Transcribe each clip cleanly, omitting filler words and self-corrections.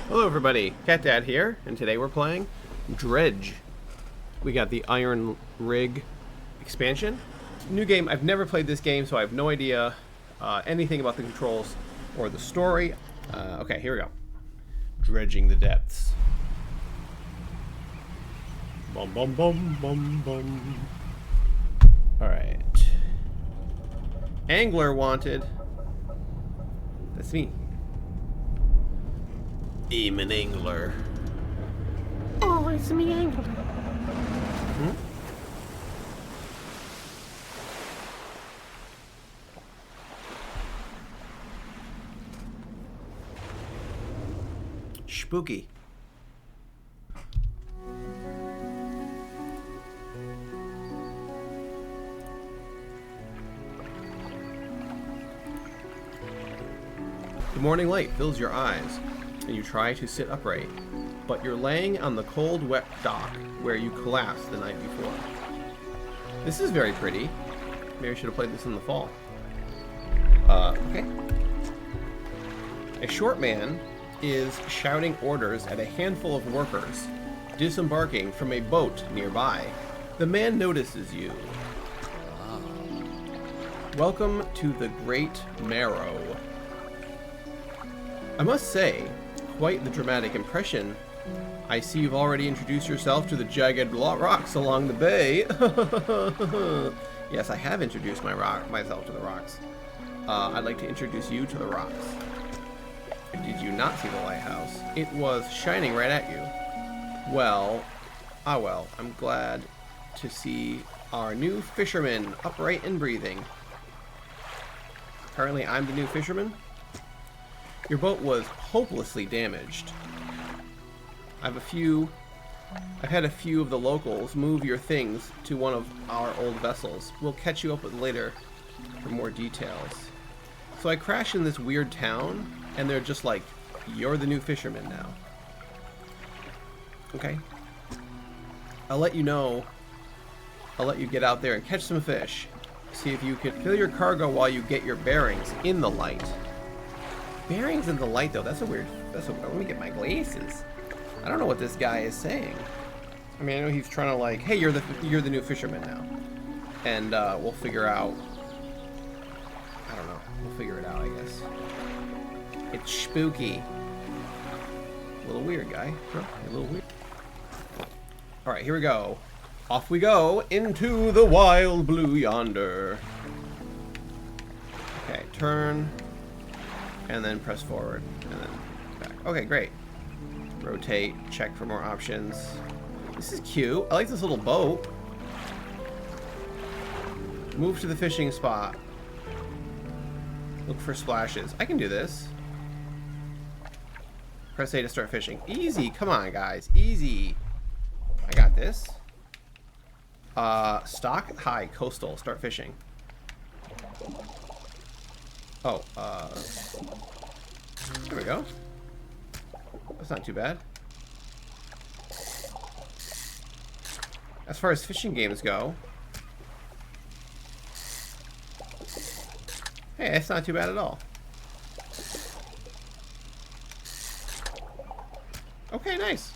Hello everybody, Catdad here, and today we're playing Dredge. We got the Iron Rig expansion. New game, I've never played this game, so I have no idea anything about the controls or the story. Okay, here we go. Dredging the depths. Bum bum bum bum bum. Alright. Angler wanted. That's me. I'm an angler. Oh, it's me, angler. Hmm? Spooky. The morning light fills your eyes, and you try to sit upright, but you're laying on the cold, wet dock where you collapsed the night before. This is very pretty. Maybe I should have played this in the fall. Okay. A short man is shouting orders at a handful of workers disembarking from a boat nearby. The man notices you. Welcome to the Great Marrow. I must say, quite the dramatic impression. I see you've already introduced yourself to the jagged rocks along the bay. Yes, I have introduced myself to the rocks. I'd like to introduce you to the rocks. Did you not see the lighthouse? It was shining right at you. Well, I'm glad to see our new fisherman upright and breathing. Apparently, I'm the new fisherman. Your boat was hopelessly damaged. I've had a few of the locals move your things to one of our old vessels. We'll catch you up with later for more details. So I crash in this weird town, and they're just like, you're the new fisherman now. Okay. I'll let you know. I'll let you get out there and catch some fish. See if you can fill your cargo while you get your bearings in the light. Bearings in the light, though, let me get my glasses. I don't know what this guy is saying. I mean, I know he's trying to like, hey, you're the new fisherman now. And we'll figure out. I don't know. We'll figure it out, I guess. It's spooky. A little weird, guy. Huh? A little weird. Alright, here we go. Off we go into the wild blue yonder. Okay, turn. And then press forward. And then back. Okay, great. Rotate. Check for more options. This is cute. I like this little boat. Move to the fishing spot. Look for splashes. I can do this. Press A to start fishing. Easy. Come on, guys. Easy. I got this. Stock high coastal. Start fishing. Oh, there we go. That's not too bad. As far as fishing games go, hey, that's not too bad at all. Okay, nice.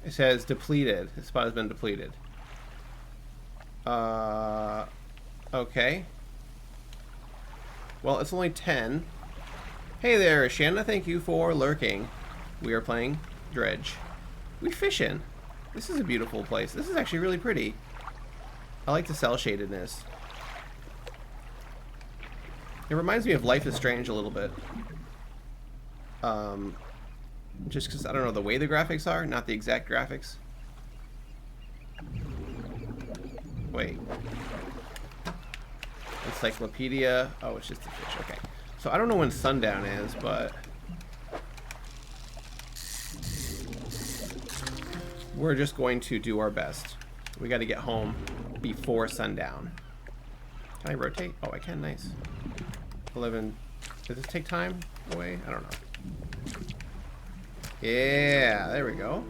It says depleted. The spot has been depleted. Okay. Well, it's only 10. Hey there, Shanna. Thank you for lurking. We are playing Dredge. We fishing. This is a beautiful place. This is actually really pretty. I like the cell shadedness. It reminds me of Life is Strange a little bit. Just because, I don't know, the way the graphics are, not the exact graphics. Wait. Encyclopedia. Oh, it's just a fish. Okay. So I don't know when sundown is, but we're just going to do our best. We got to get home before sundown. Can I rotate? Oh, I can. Nice. 11. Does this take time away? I don't know. Yeah, there we go.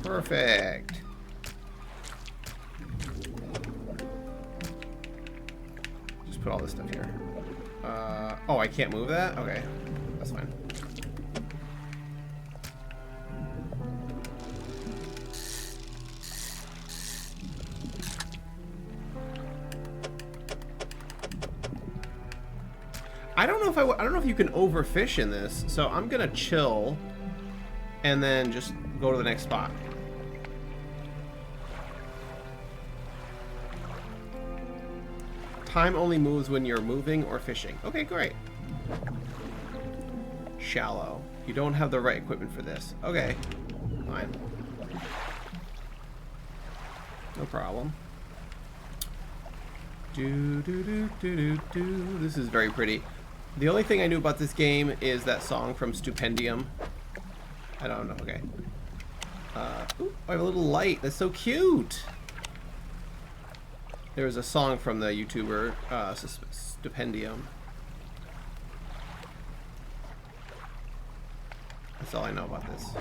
Perfect. just put all this stuff here. Oh, I can't move that? Okay. That's fine. I don't know if you can overfish in this, so I'm gonna chill and then just go to the next spot. Time only moves when you're moving or fishing. Okay, great. Shallow. You don't have the right equipment for this. Okay, fine. No problem. This is very pretty. The only thing I knew about this game is that song from Stupendium. I don't know. Okay. Ooh, I have a little light. That's so cute. There's a song from the YouTuber Stupendium. That's all I know about this.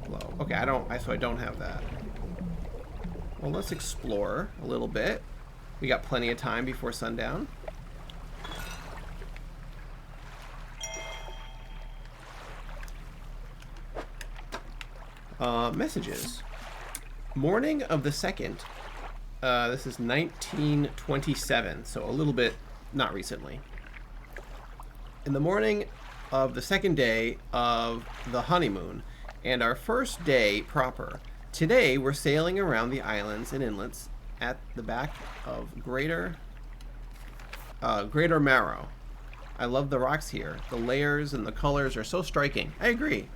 Glow. Okay, so I don't have that. Well, let's explore a little bit. We got plenty of time before sundown. Messages. Morning of the 2nd. This is 1927, so a little bit not recently. In the morning of the 2nd day of the honeymoon, and our first day proper. Today we're sailing around the islands and inlets at the back of Greater Marrow. I love the rocks here. The layers and the colors are so striking. I agree.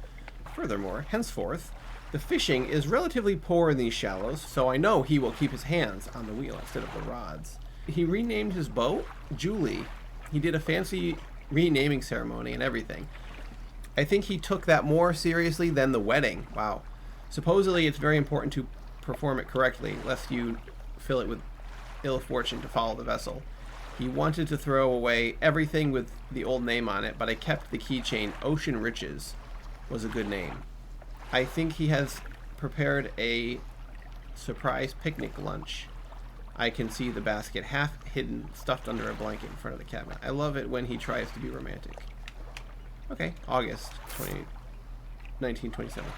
Furthermore, henceforth, the fishing is relatively poor in these shallows, so I know he will keep his hands on the wheel instead of the rods. He renamed his boat Julie. He did a fancy renaming ceremony and everything. I think he took that more seriously than the wedding. Wow. Supposedly it's very important to perform it correctly, lest you fill it with ill fortune to follow the vessel. He wanted to throw away everything with the old name on it, but I kept the keychain. Ocean Riches was a good name. I think he has prepared a surprise picnic lunch. I can see the basket half hidden, stuffed under a blanket in front of the cabinet. I love it when he tries to be romantic. Okay, August 1927.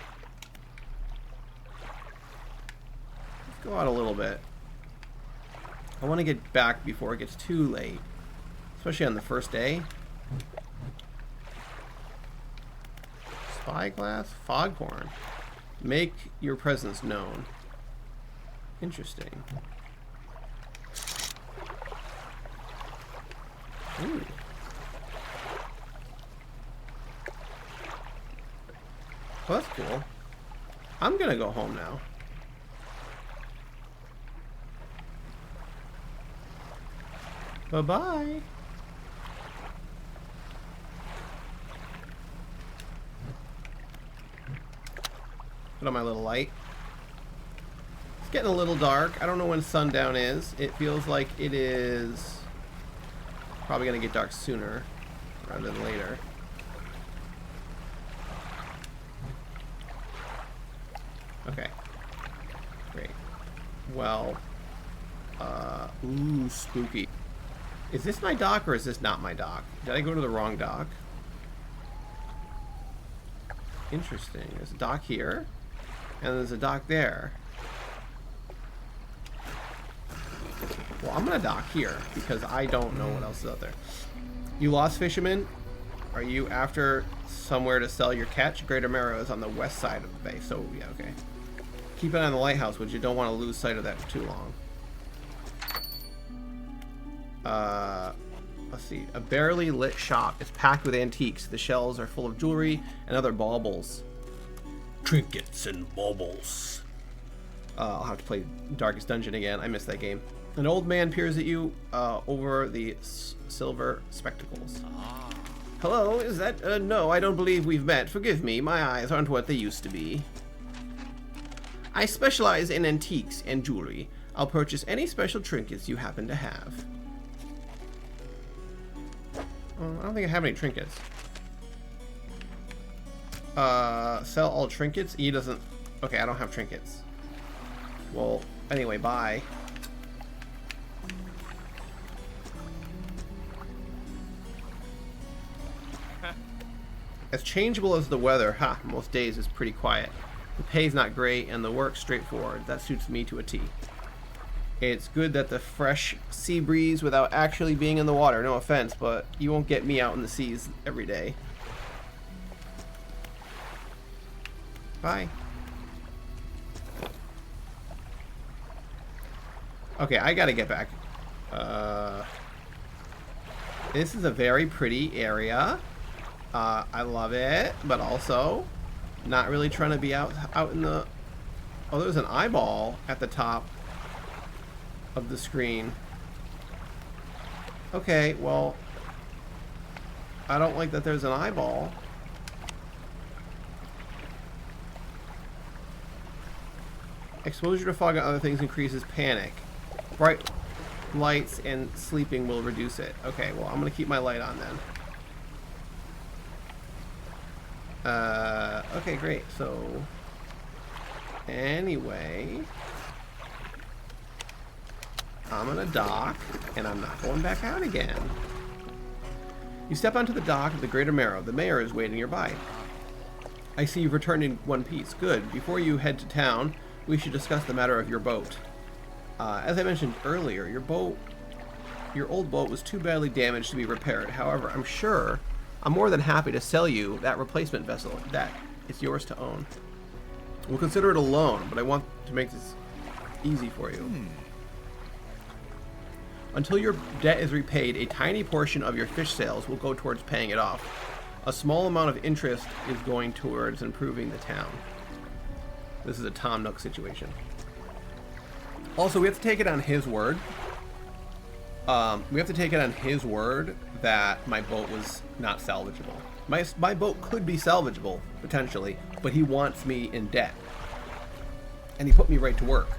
Let's go out a little bit. I want to get back before it gets too late, especially on the first day. Spyglass, foghorn. Make your presence known. Interesting. Ooh. Well, that's cool. I'm gonna go home now. Bye-bye. Put on my little light. It's getting a little dark. I don't know when sundown is. It feels like it is probably going to get dark sooner rather than later. Okay. Great. Well, ooh, spooky. Is this my dock or is this not my dock? Did I go to the wrong dock? Interesting. There's a dock here, and there's a dock there. Well, I'm gonna dock here because I don't know what else is out there. You lost fisherman? Are you after somewhere to sell your catch? Greater Marrow is on the west side of the bay, so yeah, okay. Keep an eye on the lighthouse, which you don't want to lose sight of that for too long. Let's see. A barely lit shop is packed with antiques. The shelves are full of jewelry and other baubles. Trinkets and baubles. I'll have to play Darkest Dungeon again. I missed that game. An old man peers at you over the silver spectacles. Hello, is that... no, I don't believe we've met. Forgive me, my eyes aren't what they used to be. I specialize in antiques and jewelry. I'll purchase any special trinkets you happen to have. I don't think I have any trinkets. Sell all trinkets? E doesn't... Okay, I don't have trinkets. Well, anyway, bye. As changeable as the weather, most days is pretty quiet. The pay's not great, and the work's straightforward. That suits me to a T. It's good that the fresh sea breeze without actually being in the water. No offense, but you won't get me out in the seas every day. Bye. Okay, I gotta get back. This is a very pretty area. I love it, but also not really trying to be out in the... Oh, there's an eyeball at the top of the screen. Okay, well, I don't like that there's an eyeball. Exposure to fog and other things increases panic. Bright lights and sleeping will reduce it. Okay, well, I'm gonna keep my light on then. Okay, great. So, anyway, I'm gonna dock, and I'm not going back out again. You step onto the dock of the Greater Marrow. The mayor is waiting nearby. I see you've returned in one piece. Good. Before you head to town, we should discuss the matter of your boat. As I mentioned earlier, your old boat was too badly damaged to be repaired. However, I'm more than happy to sell you that replacement vessel. That it's yours to own. We'll consider it a loan, but I want to make this easy for you. Until your debt is repaid, a tiny portion of your fish sales will go towards paying it off. A small amount of interest is going towards improving the town. This is a Tom Nook situation. Also, we have to take it on his word. We have to take it on his word that my boat was not salvageable. My boat could be salvageable, potentially, but he wants me in debt. And he put me right to work.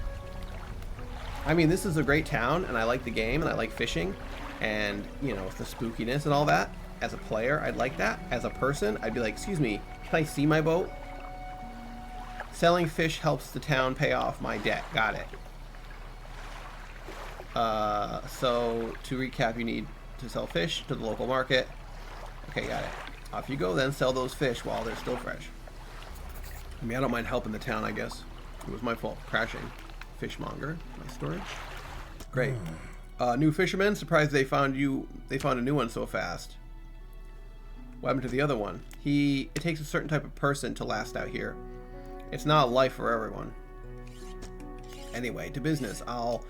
I mean, this is a great town, and I like the game, and I like fishing, and, you know, the spookiness and all that. As a player, I'd like that. As a person, I'd be like, excuse me, can I see my boat? Selling fish helps the town pay off my debt. Got it. So, to recap, you need to sell fish to the local market. Okay, got it. Off you go then, sell those fish while they're still fresh. I mean, I don't mind helping the town, I guess. It was my fault, crashing. Fishmonger, my storage. Great. New fisherman, surprised they found a new one so fast. What happened to the other one? It takes a certain type of person to last out here. It's not a life for everyone. Anyway, to business. I'll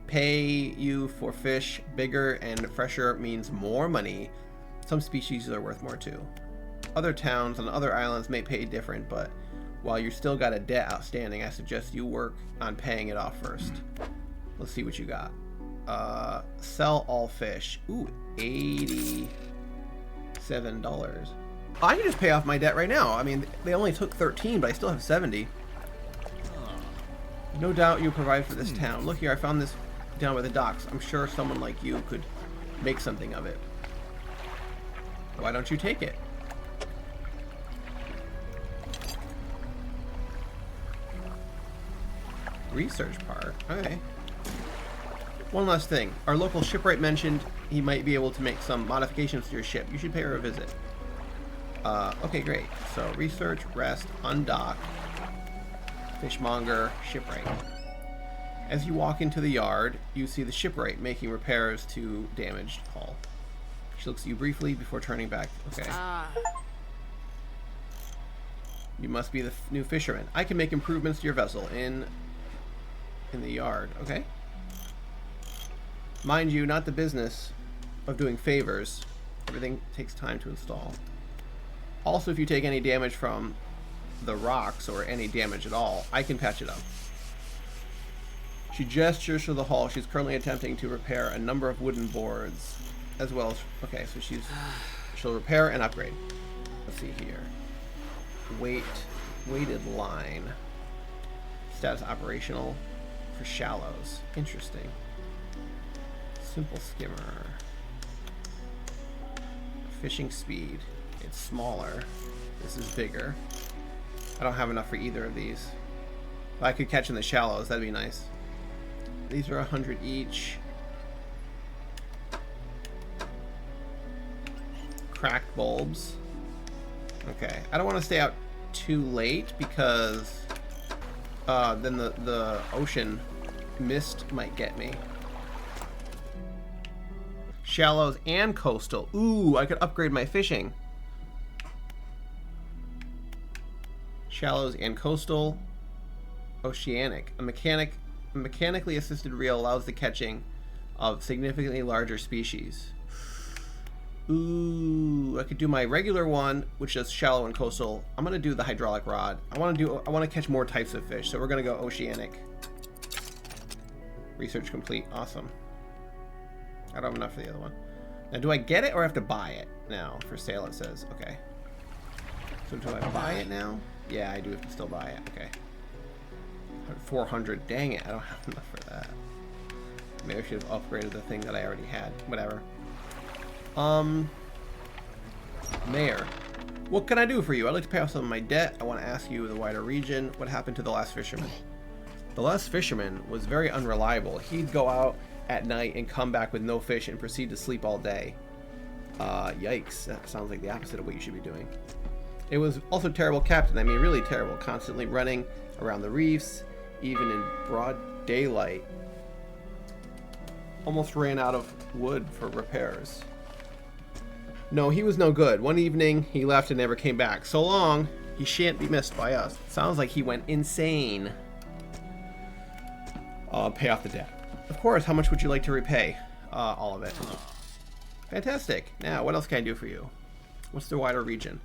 pay you for fish. Bigger and fresher means more money. Some species are worth more too. Other towns on other islands may pay different, but while you still got a debt outstanding, I suggest you work on paying it off first. Let's see what you got. Sell all fish. Ooh, $87. I can just pay off my debt right now. I mean, they only took 13, but I still have 70. No doubt you provide for this town. Look here, I found this down by the docks. I'm sure someone like you could make something of it. Why don't you take it? Research part. Okay. One last thing. Our local shipwright mentioned he might be able to make some modifications to your ship. You should pay her a visit. Okay, great. So, research, rest, undock, fishmonger, shipwright. As you walk into the yard, you see the shipwright making repairs to damaged hull. She looks at you briefly before turning back. Okay. You must be the new fisherman. I can make improvements to your vessel in the yard. Okay. Mind you, not the business of doing favors. Everything takes time to install. Also, if you take any damage from the rocks or any damage at all, I can patch it up. She gestures to the hull. She's currently attempting to repair a number of wooden boards, as well as... Okay, so she'll repair and upgrade. Let's see here. Weighted line. Status operational for shallows. Interesting. Simple skimmer. Fishing speed. It's smaller. This is bigger. I don't have enough for either of these. If I could catch in the shallows, that'd be nice. These are 100 each. Cracked bulbs. Okay. I don't want to stay out too late because then the ocean mist might get me. Shallows and coastal. Ooh, I could upgrade my fishing. Shallows and coastal. Oceanic. A mechanically assisted reel allows the catching of significantly larger species. Ooh, I could do my regular one, which is shallow and coastal. I'm gonna do the hydraulic rod. I want to catch more types of fish, so we're gonna go oceanic. Research complete. Awesome. I don't have enough for the other one. Now, do I get it or have to buy it now? For sale, it says. Okay. So do I buy it now? Yeah, I do have to still buy it. Okay. 400. Dang it, I don't have enough for that. Maybe I should have upgraded the thing that I already had. Whatever. Mayor. What can I do for you? I'd like to pay off some of my debt. I want to ask you the wider region. What happened to the last fisherman? The last fisherman was very unreliable. He'd go out at night and come back with no fish and proceed to sleep all day. Yikes. That sounds like the opposite of what you should be doing. It was also terrible captain. I mean, really terrible. Constantly running around the reefs, even in broad daylight. Almost ran out of wood for repairs. No, he was no good. One evening, he left and never came back. So long, he shan't be missed by us. Sounds like he went insane. Pay off the debt. Of course, how much would you like to repay? All of it. Fantastic. Now, what else can I do for you? What's the wider region?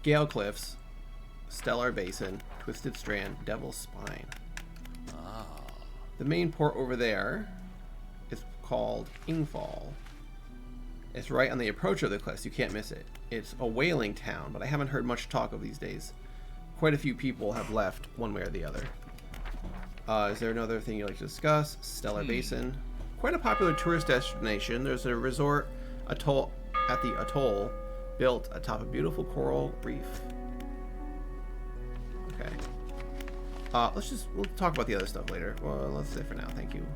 Gale Cliffs, Stellar Basin, Twisted Strand, Devil's Spine. The main port over there is called Ingfall. It's right on the approach of the cliffs. You can't miss it. It's a whaling town, but I haven't heard much talk of these days. Quite a few people have left one way or the other. Is there another thing you'd like to discuss? Stellar Basin. Quite a popular tourist destination. There's a resort atoll at the atoll built atop a beautiful coral reef. Okay. We'll talk about the other stuff later. Well, let's say for now. Thank you.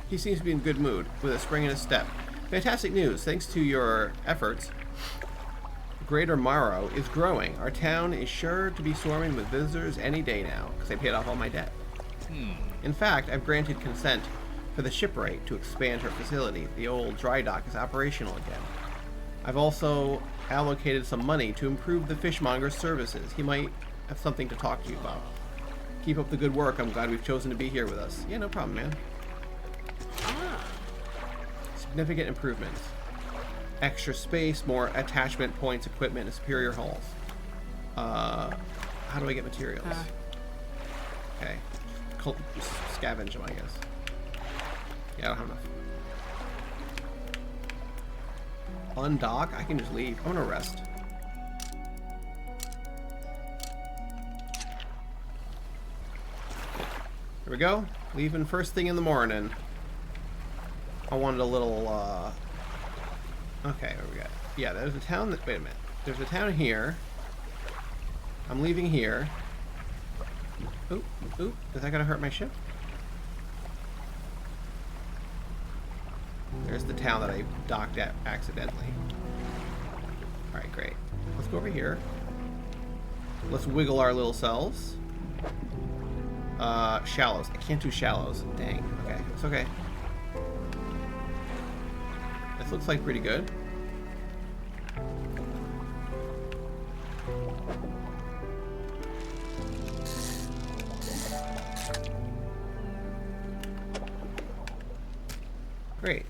He seems to be in good mood, with a spring in his step. Fantastic news. Thanks to your efforts, Greater Marrow is growing. Our town is sure to be swarming with visitors any day now, because I paid off all my debt. In fact, I've granted consent for the shipwright to expand her facility. The old dry dock is operational again. I've also allocated some money to improve the fishmonger's services. He might have something to talk to you about. Keep up the good work. I'm glad we've chosen to be here with us. Yeah, no problem, man. Significant improvements. Extra space, more attachment points, equipment, and superior hulls. How do I get materials? Okay. Scavenge them, I guess. Yeah, I don't have enough. Undock? I can just leave. I'm gonna rest. Here we go. Leaving first thing in the morning. I wanted a little, okay, what we got? Yeah, there's a town that, wait a minute. There's a town here. I'm leaving here. Oop, oop, is that gonna hurt my ship? There's the town that I docked at accidentally. Alright, great. Let's go over here. Let's wiggle our little selves. Shallows. I can't do shallows. Dang. Okay, it's okay. This looks like pretty good. Great.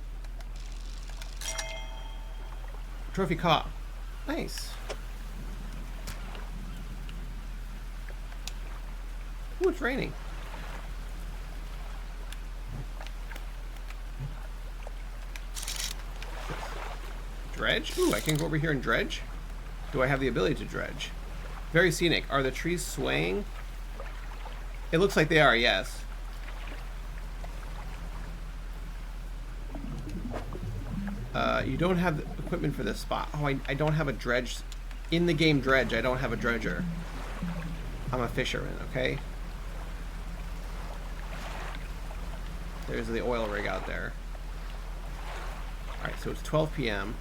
Trophy caught. Nice. Ooh, it's raining. Dredge? Ooh, I can go over here and dredge? Do I have the ability to dredge? Very scenic. Are the trees swaying? It looks like they are, yes. You don't have the equipment for this spot. Oh, I don't have a dredge. In the game Dredge, I don't have a dredger. I'm a fisherman, okay? There's the oil rig out there. Alright, so it's 12 p.m.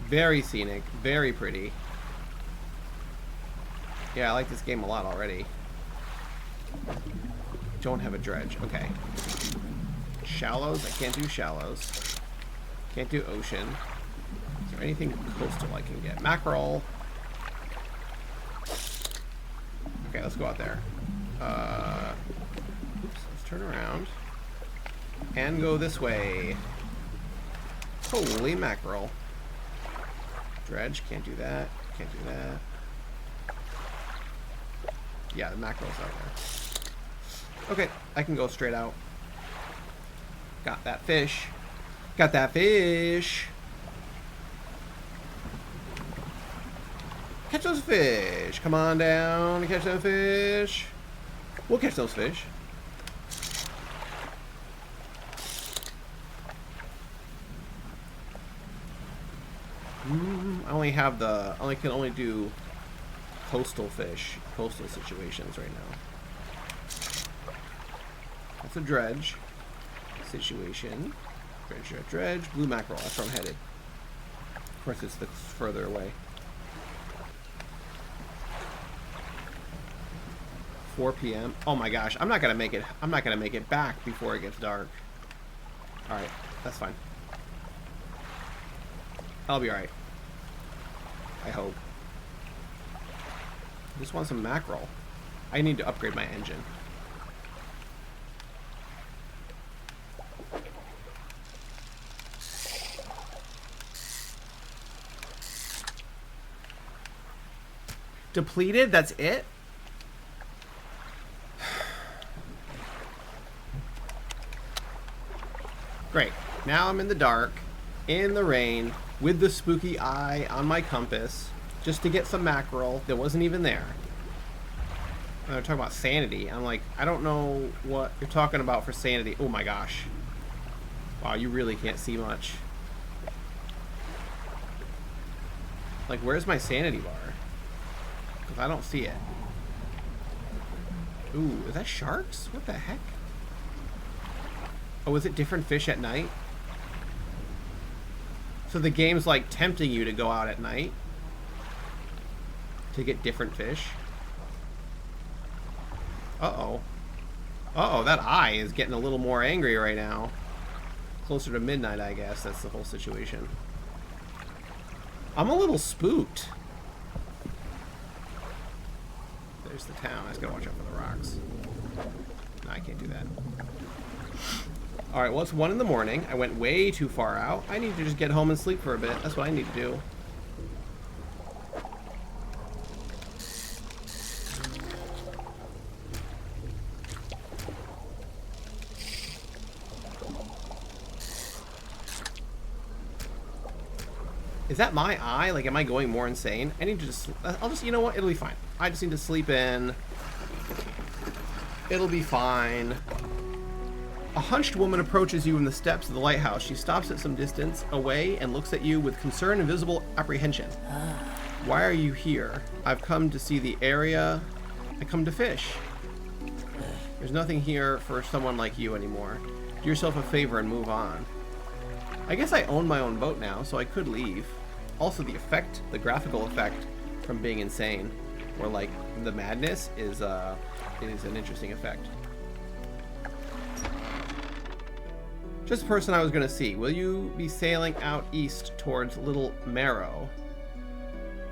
Very scenic, very pretty. Yeah, I like this game a lot already. Don't have a dredge. Okay. Shallows? I can't do shallows. Can't do ocean. Is there anything coastal I can get? Mackerel. Okay, let's go out there. Oops, let's turn around. And go this way. Holy mackerel. Dredge, can't do that. Can't do that. Yeah, the mackerel's out there. Okay, I can go straight out. Got that fish. Got that fish. Catch those fish. Come on down and catch them fish. We'll catch those fish. I only have the... I can only do coastal fish. Coastal situations right now. That's a dredge situation. Dredge, dredge, dredge. Blue mackerel. That's where I'm headed. Of course, it's the further away. 4 p.m. Oh my gosh, I'm not gonna make it. I'm not gonna make it back before it gets dark. All right, that's fine. I'll be all right. I hope. I just want some mackerel. I need to upgrade my engine. Depleted? That's it? Great. Now I'm in the dark, in the rain, with the spooky eye on my compass, just to get some mackerel that wasn't even there. And they're talking about sanity. I'm like, I don't know what you're talking about for sanity. Oh my gosh. Wow, you really can't see much. Like, where's my sanity bar? Because I don't see it. Ooh, is that sharks? What the heck? Oh, is it different fish at night? So the game's like tempting you to go out at night to get different fish. Uh-oh. Uh-oh, that eye is getting a little more angry right now. Closer to midnight, I guess. That's the whole situation. I'm a little spooked. There's the town. I just gotta watch out for the rocks. No, I can't do that. Alright, well, it's 1 in the morning. I went way too far out. I need to just get home and sleep for a bit. That's what I need to do. Is that my eye? Like, am I going more insane? I need to just... I'll just... You know what? It'll be fine. I just need to sleep in. It'll be fine. A hunched woman approaches you in the steps of the lighthouse. She stops at some distance away and looks at you with concern and visible apprehension. Why are you here? I've come to see the area. I come to fish. There's nothing here for someone like you anymore. Do yourself a favor and move on. I guess I own my own boat now, so I could leave. Also, the effect, the graphical effect from being insane, or like the madness, is an interesting effect. Just the person I was going to see. Will you be sailing out east towards Little Marrow?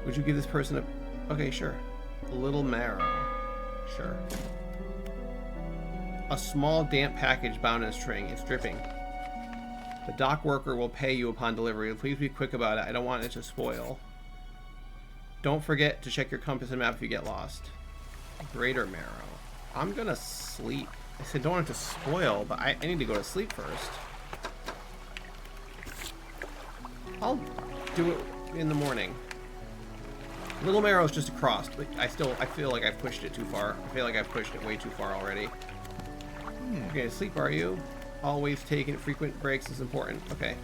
Would you give this person a... Okay, sure. Little Marrow. Sure. A small damp package bound in a string. It's dripping. The dock worker will pay you upon delivery. Please be quick about it. I don't want it to spoil. Don't forget to check your compass and map if you get lost. Greater Marrow. I'm going to sleep. I said don't want it to spoil, but I need to go to sleep first. I'll do it in the morning. Little Marrow's just across, but I feel like I've pushed it too far. I feel like I've pushed it way too far already. Okay, sleep are you? Always taking frequent breaks is important. Okay.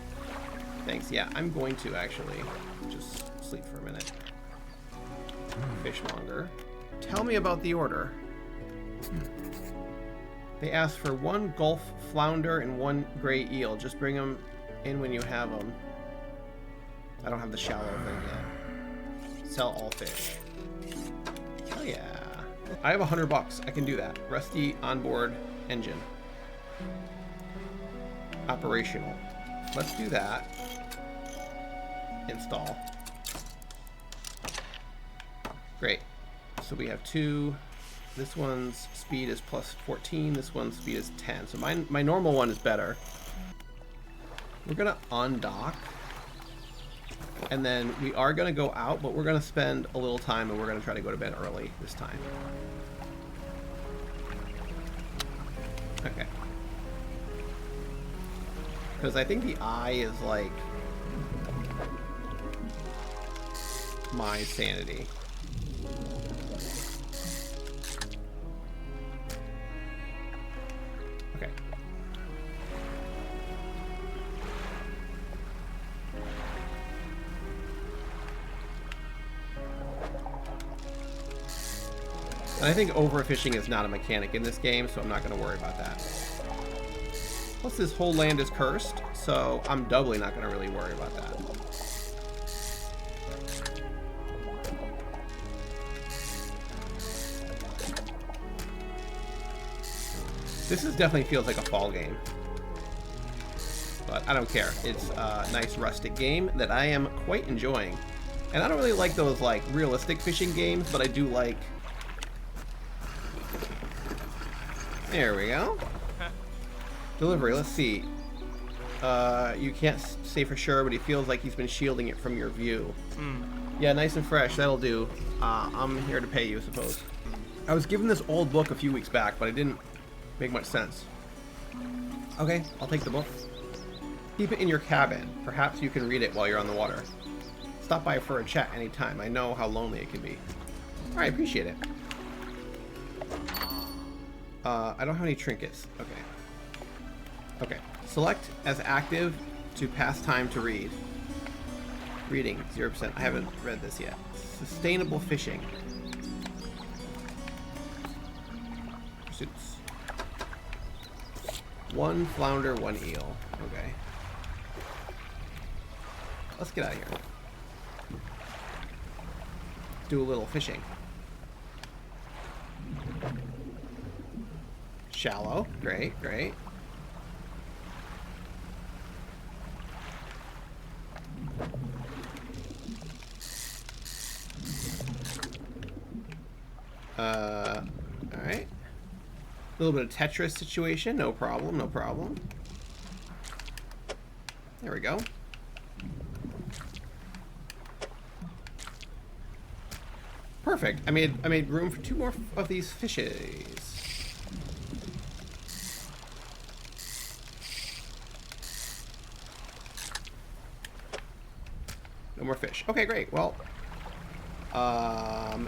Thanks. Yeah, I'm going to actually just sleep for a minute. Fishmonger. Tell me about the order. They ask for 1 Gulf flounder and 1 gray eel. Just bring them in when you have them. I don't have the shallow thing yet. Sell all fish. Oh yeah. I have $100. I can do that. Rusty onboard engine. Operational. Let's do that. Install. Great. So we have 2. This one's speed is plus 14. This one's speed is 10. So my normal one is better. We're gonna undock. And then we are gonna go out, but we're gonna spend a little time and we're gonna try to go to bed early this time. Okay. Because I think the eye is like my sanity. Okay. And I think overfishing is not a mechanic in this game, so I'm not going to worry about that. Plus, this whole land is cursed, so I'm doubly not going to really worry about that. This definitely feels like a fall game. But I don't care. It's a nice rustic game that I am quite enjoying. And I don't really like those like realistic fishing games, but I do like... There we go. Delivery, let's see. You can't say for sure, but he feels like he's been shielding it from your view. Yeah, nice and fresh, that'll do. I'm here to pay you, I suppose. I was given this old book a few weeks back, but it didn't make much sense. Okay, I'll take the book. Keep it in your cabin. Perhaps you can read it while you're on the water. Stop by for a chat anytime. I know how lonely it can be. Alright, appreciate it. I don't have any trinkets. Okay. Okay. Select as active to pass time to read. Reading, 0%. I haven't read this yet. Sustainable fishing. Pursuits. 1 flounder, 1 eel. Okay. Let's get out of here. Do a little fishing. Shallow. Great, great. Alright. A little bit of Tetris situation. No problem, no problem. There we go. Perfect. I made room for 2 more of these fishes. No more fish. Okay, great. Well,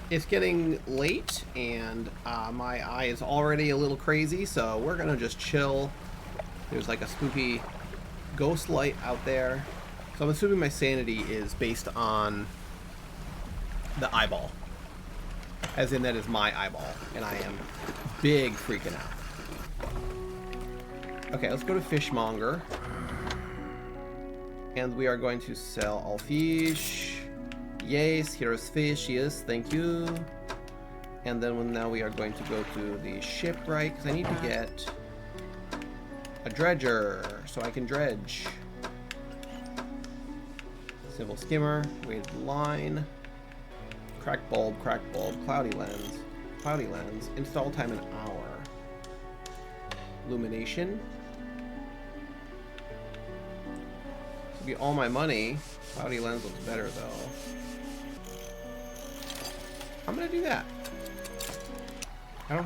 it's getting late, and my eye is already a little crazy, so we're gonna just chill. There's like a spooky ghost light out there. So I'm assuming my sanity is based on the eyeball. As in, that is my eyeball, and I am big freaking out. Okay, let's go to Fishmonger. And we are going to sell all fish. Yes, here's fish, yes, thank you. And then now we are going to go to the shipwright, because I need to get a dredger, so I can dredge. Civil skimmer, weighted line. Crack bulb, cloudy lens, install time an hour. Illumination. This will be all my money. Cloudy lens looks better though. I'm gonna do that. I don't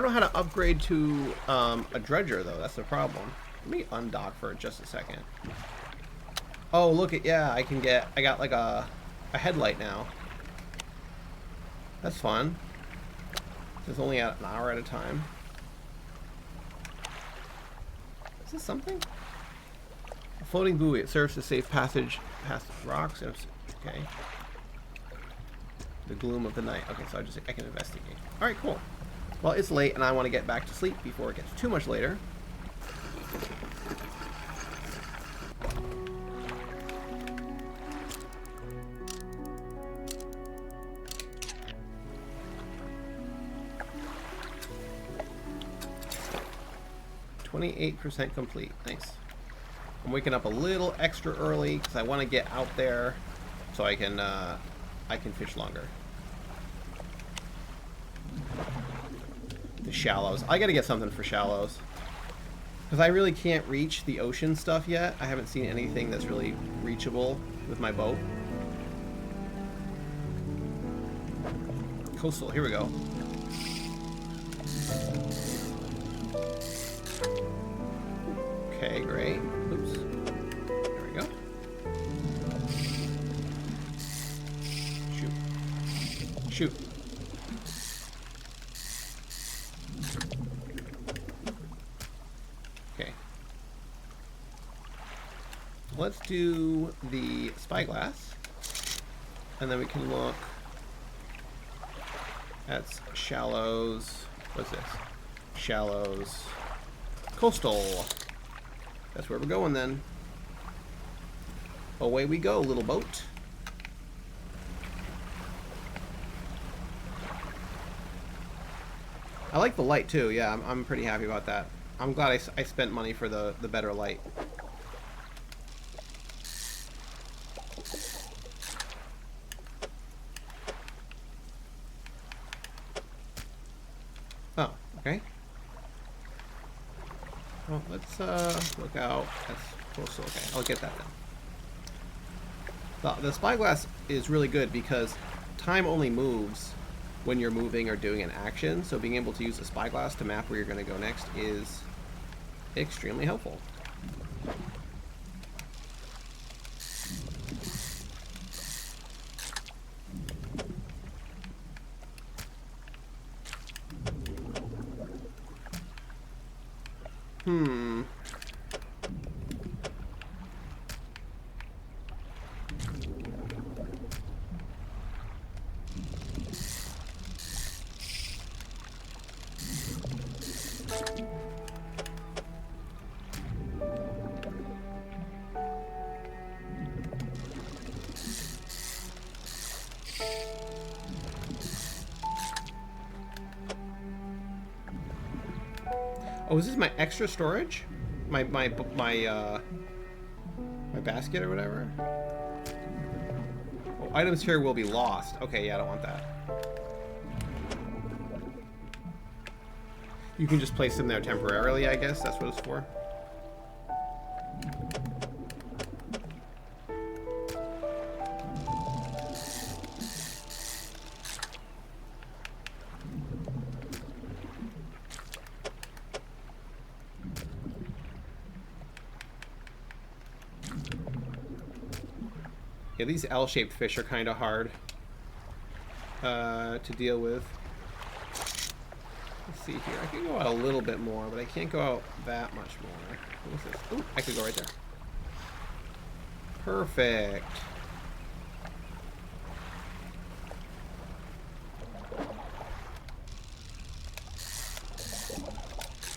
know how to upgrade to a dredger though, that's the problem. Let me undock for just a second. Oh look at, yeah, I got like a headlight now. That's fun. It's only at an hour at a time. Is this something? A floating buoy. It serves to safe passage past rocks. Okay. The gloom of the night. Okay, so I can investigate. All right, cool. Well, it's late and I want to get back to sleep before it gets too much later. %complete. Nice. I'm waking up a little extra early because I want to get out there so I can fish longer. The shallows. I got to get something for shallows because I really can't reach the ocean stuff yet. I haven't seen anything that's really reachable with my boat. Coastal. Here we go. Okay, great. Oops. There we go. Shoot. Shoot. Okay. Let's do the spyglass. And then we can look at shallows. What's this? Shallows. Coastal. That's where we're going then. Away we go, little boat. I like the light too. Yeah, I'm pretty happy about that. I'm glad I spent money for the better light. Oh, okay. Well, let's look out. That's close. Okay, I'll get that then. The spyglass is really good because time only moves when you're moving or doing an action, so being able to use the spyglass to map where you're going to go next is extremely helpful. Oh, is this my extra storage? My basket or whatever? Oh, items here will be lost. Okay, yeah, I don't want that. You can just place them there temporarily, I guess. That's what it's for. Yeah, these L-shaped fish are kind of hard to deal with. Let's see here. I can go out a little bit more, but I can't go out that much more. What's this? Ooh, I could go right there. Perfect.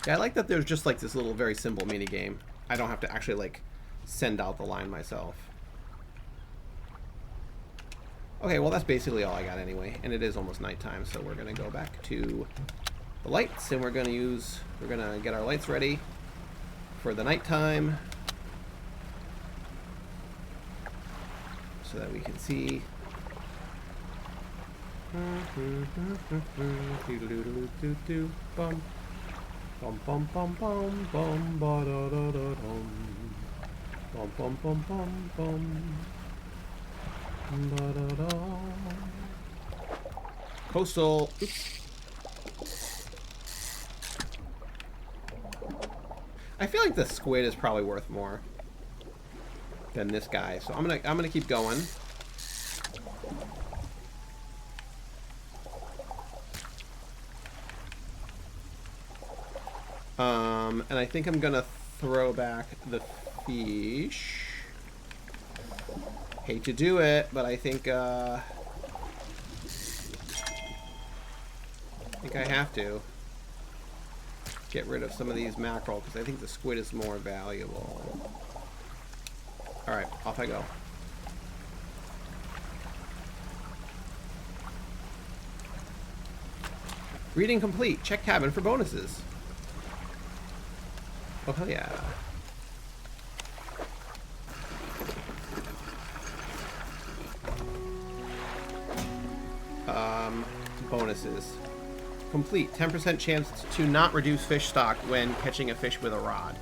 Yeah, I like that there's just like this little very simple mini game. I don't have to actually like send out the line myself. Okay, well that's basically all I got anyway, and it is almost nighttime, so we're gonna go back to the lights, and we're gonna get our lights ready for the nighttime so that we can see. Bum bum bum bum bum ba da da da dum. Bum bum bum bum bum. Ba da da. Coastal. Oops. I feel like the squid is probably worth more than this guy, so I'm gonna keep going. And I think I'm gonna throw back the fish. Hate to do it, but I think I have to. get rid of some of these mackerel because I think the squid is more valuable. Alright, off I go. Reading complete. Check cabin for bonuses. Oh, hell yeah. Bonuses. Complete. 10% chance to not reduce fish stock when catching a fish with a rod.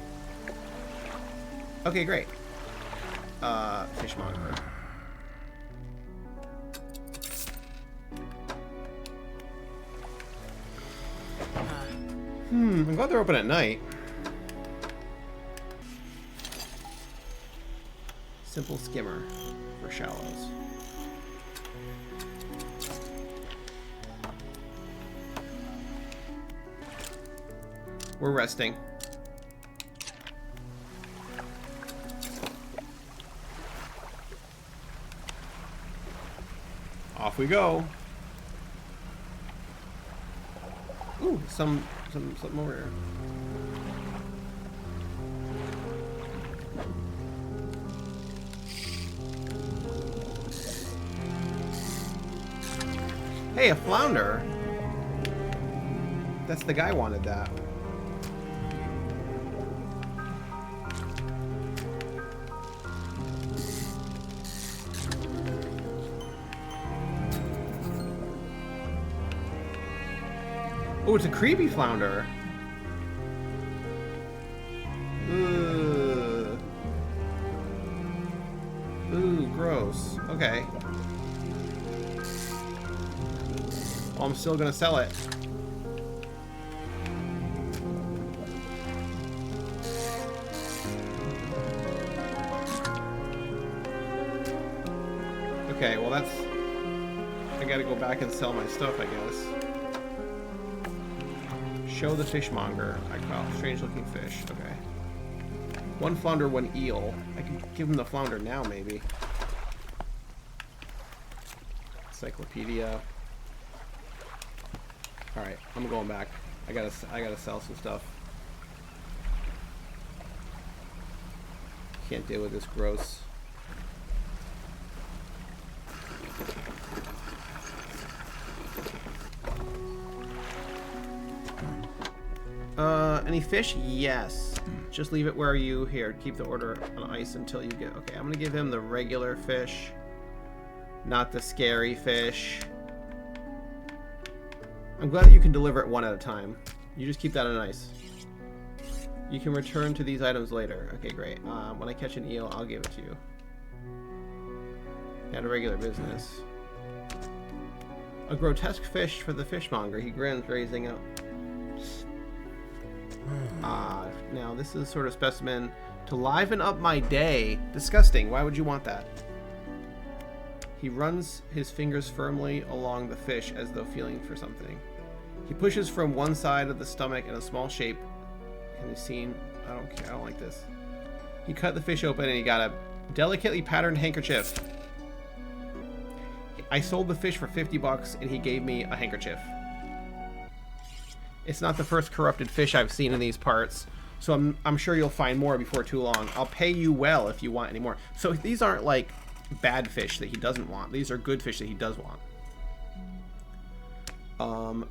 Okay, great. Fishmonger. I'm glad they're open at night. Simple skimmer for shallows. We're resting. Off we go. Ooh, something over here. Hey, a flounder. That's the guy wanted that. Oh, it's a creepy flounder. Ugh. Ooh, gross. Okay. Well, I'm still gonna sell it. Okay, well that's... I gotta go back and sell my stuff, I guess. Show the fishmonger. Strange looking fish. Okay. One flounder, one eel. I can give him the flounder now, maybe. Encyclopedia. Alright, I'm going back. I gotta sell some stuff. Can't deal with this gross. Any fish? Yes. Just leave it where you here. Keep the order on ice until you get... Okay, I'm gonna give him the regular fish. Not the scary fish. I'm glad that you can deliver it one at a time. You just keep that on ice. You can return to these items later. Okay, great. When I catch an eel, I'll give it to you. At a regular business. A grotesque fish for the fishmonger. He grins, raising up. Now this is sort of specimen to liven up my day. Disgusting. Why would you want that? He runs his fingers firmly along the fish as though feeling for something. He pushes from one side of the stomach in a small shape. Can you see? I don't care. I don't like this. He cut the fish open and he got a delicately patterned handkerchief. I sold the fish for $50 and he gave me a handkerchief. It's not the first corrupted fish I've seen in these parts, so I'm sure you'll find more before too long. I'll pay you well if you want any more. So these aren't like bad fish that he doesn't want. These are good fish that he does want.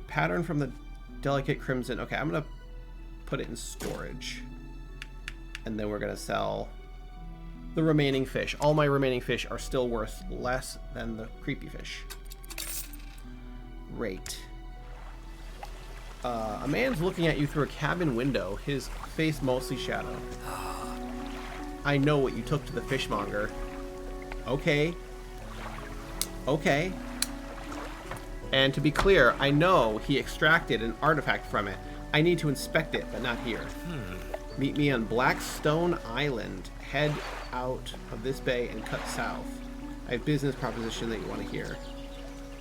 Pattern from the delicate crimson. Okay, I'm gonna put it in storage, and then we're gonna sell the remaining fish. All my remaining fish are still worth less than the creepy fish. Great. A man's looking at you through a cabin window, his face mostly shadowed. I know what you took to the fishmonger. Okay. Okay. And to be clear, I know he extracted an artifact from it. I need to inspect it, but not here. Meet me on Blackstone Island. Head out of this bay and cut south. I have business proposition that you want to hear.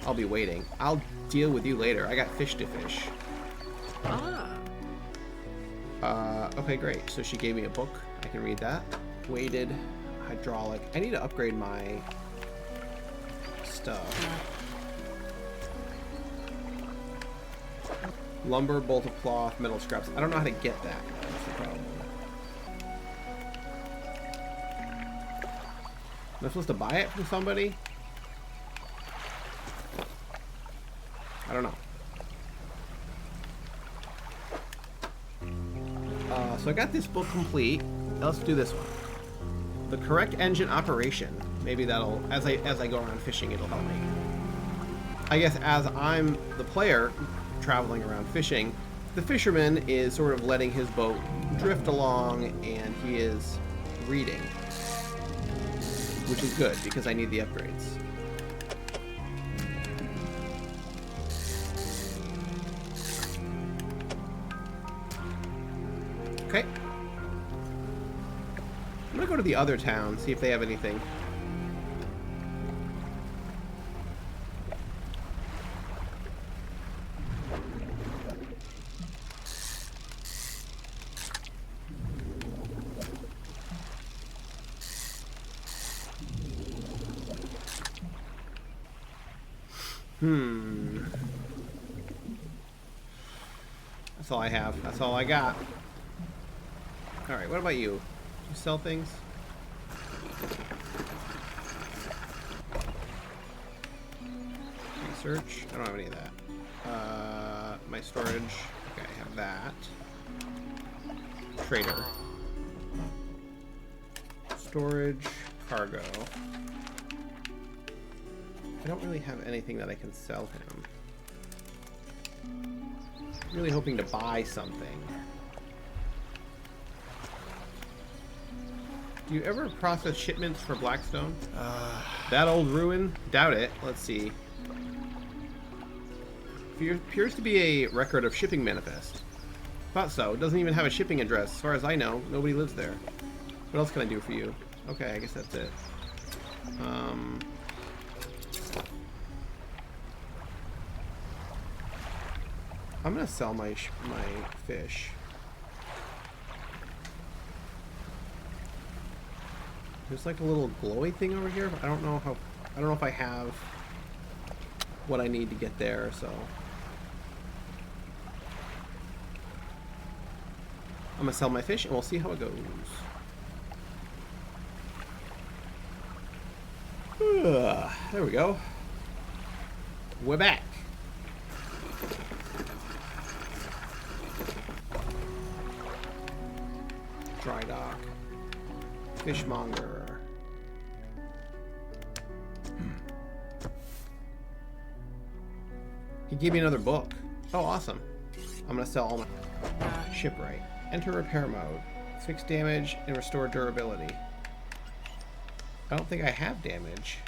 I'll be waiting. I'll deal with you later. I got fish to fish. Okay, great. So she gave me a book. I can read that. Weighted hydraulic. I need to upgrade my stuff. Lumber, bolt of cloth, metal scraps. I don't know how to get that. That's the problem. Am I supposed to buy it from somebody? I don't know. So I got this book complete. Now let's do this one. The correct engine operation. Maybe that'll, as I go around fishing, it'll help me. I guess as I'm the player traveling around fishing, the fisherman is sort of letting his boat drift along, and he is reading, which is good because I need the upgrades. Okay. I'm gonna go to the other town, see if they have anything. That's all I have. That's all I got. Alright, what about you? Do you sell things? Research. I don't have any of that. My storage. Okay, I have that. Trader. Storage. Cargo. I don't really have anything that I can sell him. I'm really hoping to buy something. Do you ever process shipments for Blackstone? That old ruin? Doubt it. Let's see. Appears to be a record of shipping manifest. Thought so. It doesn't even have a shipping address. As far as I know, nobody lives there. What else can I do for you? Okay, I guess that's it. I'm gonna sell my fish. There's like a little glowy thing over here. But I don't know if I have what I need to get there. So I'm gonna sell my fish and we'll see how it goes. There we go. We're back. Dry dock. Fishmonger. He gave me another book. Oh, awesome. I'm gonna sell all my shipwright. Enter repair mode. Fix damage and restore durability. I don't think I have damage.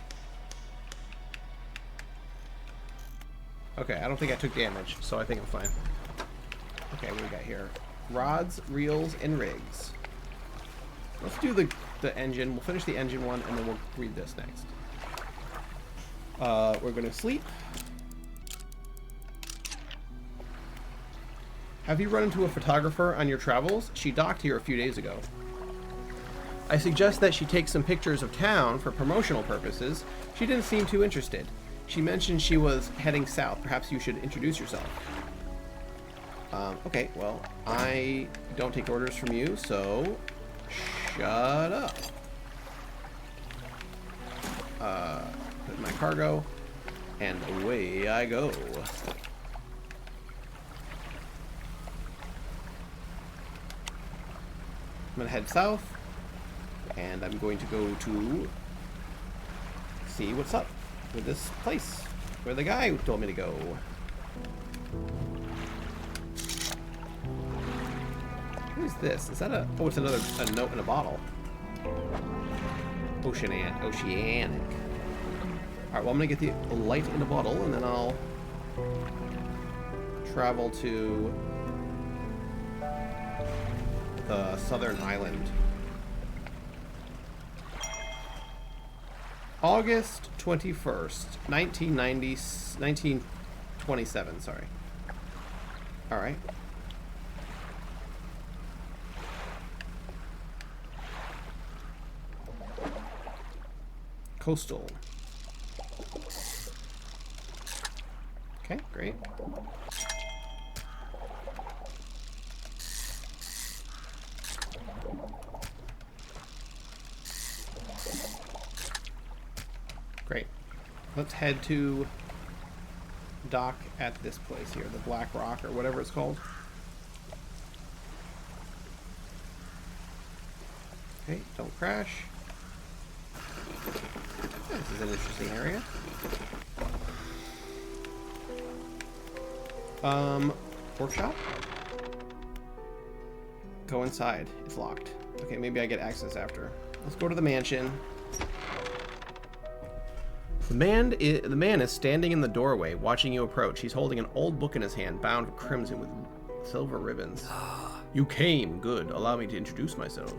Okay, I don't think I took damage, so I think I'm fine. Okay, what do we got here? Rods, reels, and rigs. Let's do the engine. We'll finish the engine one, and then we'll read this next. We're going to sleep. Have you run into a photographer on your travels? She docked here a few days ago. I suggest that she take some pictures of town for promotional purposes. She didn't seem too interested. She mentioned she was heading south. Perhaps you should introduce yourself. Okay, well, I don't take orders from you, so shut up. Put in my cargo, and away I go. I'm gonna head south, and I'm going to go to see what's up with this place where the guy told me to go. What is this? Is that a... Oh, it's another note in a bottle. Oceanic. Alright, well, I'm gonna get the light in a bottle, and then I'll travel to the southern island. August 21st, 1927, sorry. Alright. Coastal. Okay, great. Great. Let's head to dock at this place here, the Black Rock or whatever it's called. Okay, don't crash. This is an interesting area. Workshop? Go inside. It's locked. Okay, maybe I get access after. Let's go to the mansion. The man is standing in the doorway, watching you approach. He's holding an old book in his hand, bound with crimson with silver ribbons. You came. Good. Allow me to introduce myself.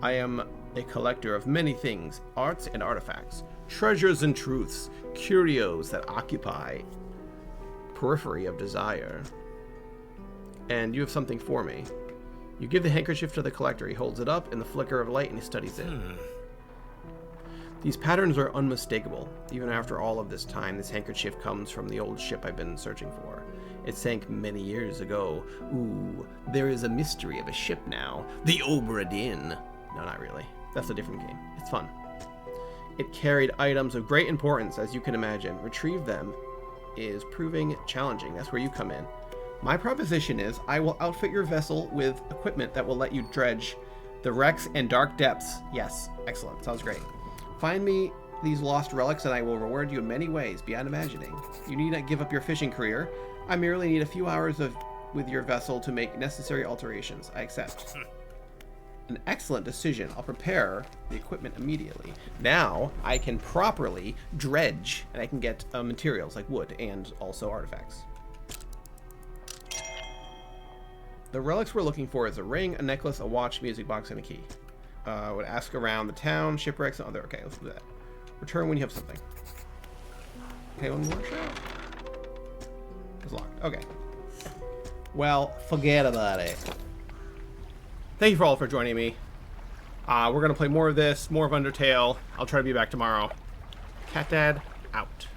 I am a collector of many things, arts and artifacts, treasures and truths, curios that occupy periphery of desire. And you have something for me. You give the handkerchief to the collector. He holds it up in the flicker of light and he studies it. These patterns are unmistakable. Even after all of this time, this handkerchief comes from the old ship I've been searching for. It sank many years ago. Ooh, there is a mystery of a ship now. The Obra Dinn. No, not really. That's a different game. It's fun. It carried items of great importance, as you can imagine. Retrieve them is proving challenging. That's where you come in. My proposition is I will outfit your vessel with equipment that will let you dredge the wrecks and dark depths. Yes, excellent. Sounds great. Find me these lost relics and I will reward you in many ways beyond imagining. You need not give up your fishing career. I merely need a few hours with your vessel to make necessary alterations. I accept. An excellent decision. I'll prepare the equipment immediately. Now I can properly dredge and I can get materials like wood and also artifacts. The relics we're looking for is a ring, a necklace, a watch, music box, and a key. I would ask around the town, shipwrecks, and other. Okay, let's do that. Return when you have something. Okay, one more shot. It's locked. Okay. Well, forget about it. Thank you all for joining me. We're going to play more of this, more of Undertale. I'll try to be back tomorrow. Catdad, out.